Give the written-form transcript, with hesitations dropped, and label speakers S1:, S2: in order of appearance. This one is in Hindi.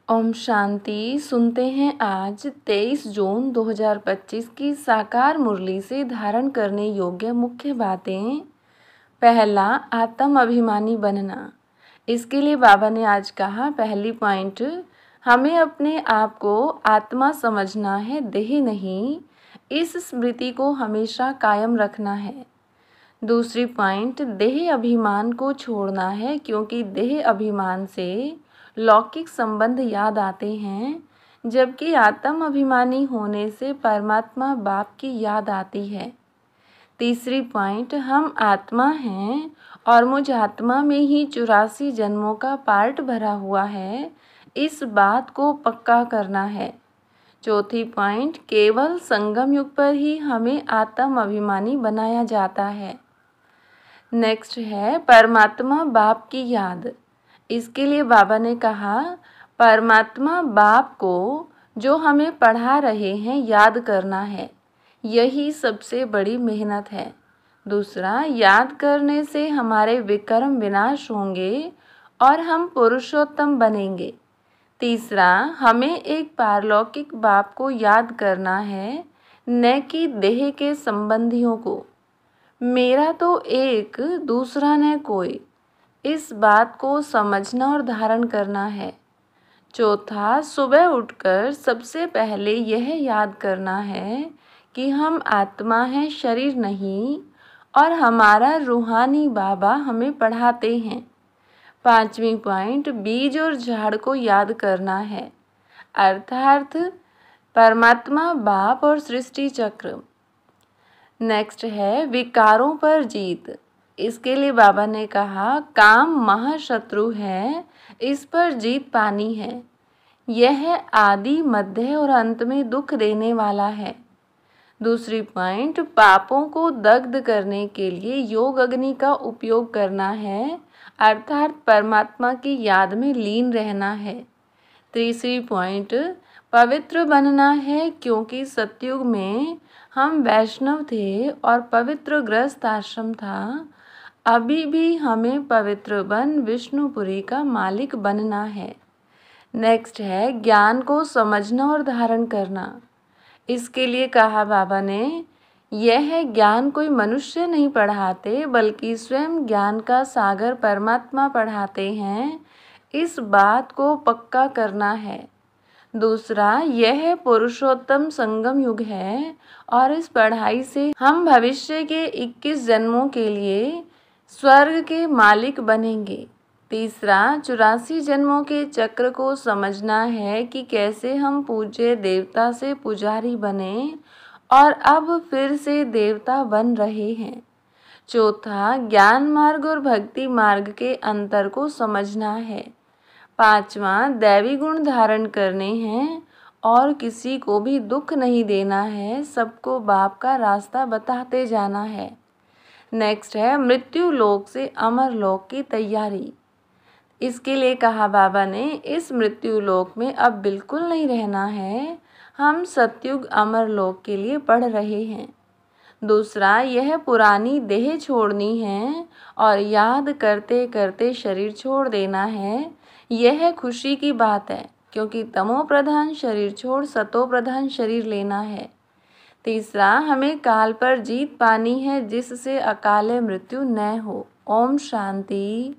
S1: ओम शांति। सुनते हैं आज 23 जून 2025 की साकार मुरली से धारण करने योग्य मुख्य बातें। पहला, आत्म अभिमानी बनना। इसके लिए बाबा ने आज कहा, पहली पॉइंट, हमें अपने आप को आत्मा समझना है, देह नहीं। इस स्मृति को हमेशा कायम रखना है। दूसरी पॉइंट, देह अभिमान को छोड़ना है, क्योंकि देह अभिमान से लौकिक संबंध याद आते हैं, जबकि आत्म अभिमानी होने से परमात्मा बाप की याद आती है। तीसरी पॉइंट, हम आत्मा हैं और मुझ आत्मा में ही 84 जन्मों का पार्ट भरा हुआ है, इस बात को पक्का करना है। चौथी पॉइंट, केवल संगम युग पर ही हमें आत्म अभिमानी बनाया जाता है। नेक्स्ट है परमात्मा बाप की याद। इसके लिए बाबा ने कहा, परमात्मा बाप को जो हमें पढ़ा रहे हैं याद करना है, यही सबसे बड़ी मेहनत है। दूसरा, याद करने से हमारे विकर्म विनाश होंगे और हम पुरुषोत्तम बनेंगे। तीसरा, हमें एक पारलौकिक बाप को याद करना है, न कि देह के संबंधियों को। मेरा तो एक, दूसरा न कोई, इस बात को समझना और धारण करना है। चौथा, सुबह उठकर सबसे पहले यह याद करना है कि हम आत्मा हैं, शरीर नहीं, और हमारा रूहानी बाबा हमें पढ़ाते हैं। पांचवी पॉइंट, बीज और झाड़ को याद करना है, अर्थात परमात्मा बाप और सृष्टि चक्र। नेक्स्ट है विकारों पर जीत। इसके लिए बाबा ने कहा, काम महाशत्रु है, इस पर जीत पानी है। यह आदि, मध्य और अंत में दुख देने वाला है। दूसरी पॉइंट, पापों को दग्ध करने के लिए योग अग्नि का उपयोग करना है, अर्थात परमात्मा की याद में लीन रहना है। तीसरी पॉइंट, पवित्र बनना है, क्योंकि सतयुग में हम वैष्णव थे और पवित्र ग्रस्त आश्रम था। अभी भी हमें पवित्र बन विष्णुपुरी का मालिक बनना है। नेक्स्ट है ज्ञान को समझना और धारण करना। इसके लिए कहा बाबा ने, यह ज्ञान कोई मनुष्य नहीं पढ़ाते, बल्कि स्वयं ज्ञान का सागर परमात्मा पढ़ाते हैं, इस बात को पक्का करना है। दूसरा, यह पुरुषोत्तम संगम युग है और इस पढ़ाई से हम भविष्य के 21 जन्मों के लिए स्वर्ग के मालिक बनेंगे। तीसरा, 84 जन्मों के चक्र को समझना है कि कैसे हम पूज्य देवता से पुजारी बने और अब फिर से देवता बन रहे हैं। चौथा, ज्ञान मार्ग और भक्ति मार्ग के अंतर को समझना है। पांचवा, दैवी गुण धारण करने हैं और किसी को भी दुख नहीं देना है, सबको बाप का रास्ता बताते जाना है। नेक्स्ट है मृत्यु लोक से अमर लोक की तैयारी। इसके लिए कहा बाबा ने, इस मृत्यु लोक में अब बिल्कुल नहीं रहना है, हम सतयुग अमर लोक के लिए पढ़ रहे हैं। दूसरा, यह पुरानी देह छोड़नी है और याद करते करते शरीर छोड़ देना है। यह खुशी की बात है, क्योंकि तमो प्रधान शरीर छोड़ सतो प्रधान शरीर लेना है। तीसरा, हमें काल पर जीत पानी है, जिससे अकाले मृत्यु न हो। ओम शांति।